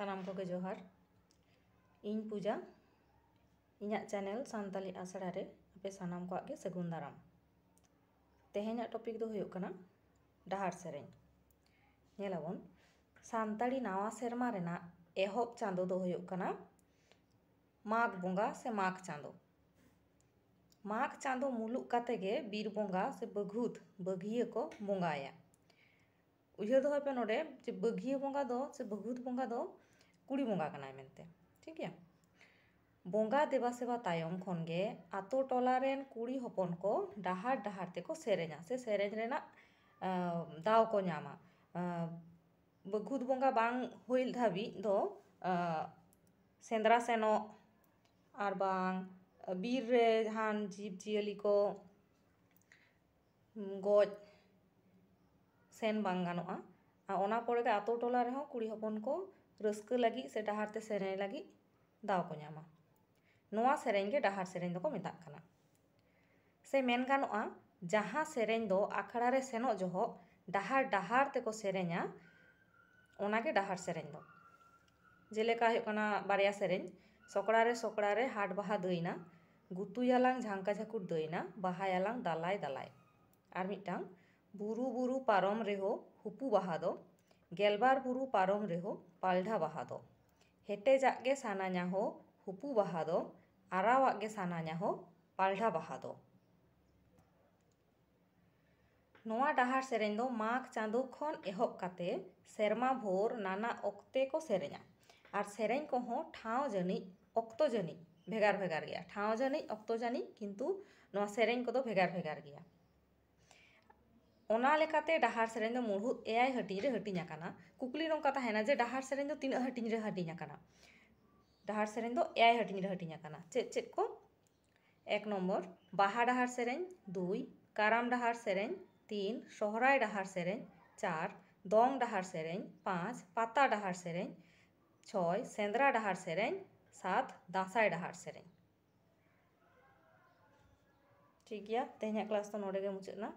सानाम को जोहार इन पूजा इन्या चैनल सानताली आसड़ा रे आपे सानाम को आगे सगुन दाराम तेहेन्या टॉपिक दो हुयुग कना डाहार सेरेñ नेलाबन सानताली नावा सेरमा रेना एहब चांदो दो हुयुग कना माघ बोंगा से माघ चांदो माघ चांदो मुलुग काते गे बीर बोंगा से बघुत बघिया को बोंगाया उयहर दो पे नोडे जे बघिया बोंगा दो से बघुत बोंगा दो कुड़ी बोंगा कनाय मेनते ठीक है बोंगा देवा सेवा तायम खनगे आतो टोला रेन कुड़ी हपन को डाहार डाहार ते को सेरेñा से सेरेñ रेना दाव को ᱧामा बघुत बोंगा बांग हुइल धाबी दो सेंद्रा सेनो आर बांग बीर रे जहान जीव जियली को गोज सेन बांग गानोआ ओना परे आतो टोला रे कुड़ी हपन को रस्क लगी से डाहार ते सेरेñ लगी दाव को ᱧामा नोआ सेरेñ गे डाहार सेरेñ दो को मेताग कना से मेन गानोआ जहां सेरेñ दो आखड़ा रे सेनो जोहो डाहार डाहार ते को सेरेñा ओना गे डाहार सेरेñ दो जेलेका हुयुग कना बारिया सेरेñ सकड़ा रे हाट बाहा दइना गुतुयालांग झांका झाकुर दइना बाहायालांग दालाय दालाय आर मिटांग बुरु बुरु पारम रेहो हुपु बाहा दो गेलबार बुरु पारम रेहो पाल्ढा बाहा दो हेटेजाग गे सानाñा हो हुपु बाहा दो आरावाग गे सानाñा हो पाल्ढा बाहा दो नोआ डाहार सेरेñ दो माघ चांदो खन एहब काते सेरमा भोर नाना ओक्ते को सेरेñा आर सेरेñ को हो ठाव जानी ओक्तो जानी भेगार भेगार गया ठाव जानी ओक्तो जानी किंतु नोआ सेरेñ को दो भेगार भेगार गया ओना लेकाते डाहार सेरेñ दो मुढ़ुत एयाय हटिñ रे हटिñ आकाना कुकली नोंका ताहेना जे डाहार सेरेñ दो तीना हटिñ रे हटिñ आकाना डाहार सेरेñ दो एयाय हटिñ रे हटिñ आकाना चेद चेद को एक नम्बर बाहा डाहार सेरेñ 2 काराम डाहार सेरेñ 3 सोहराय डाहार सेरेñ 4 दोंग डाहार सेरेñ 5 पाता डाहार सेरेñ 6 सेंद्रा डाहार सेरेñ 7 दासाय डाहार सेरेñ ठीक गया तेहेन्या क्लास तो नोडे गे मुचाद ना।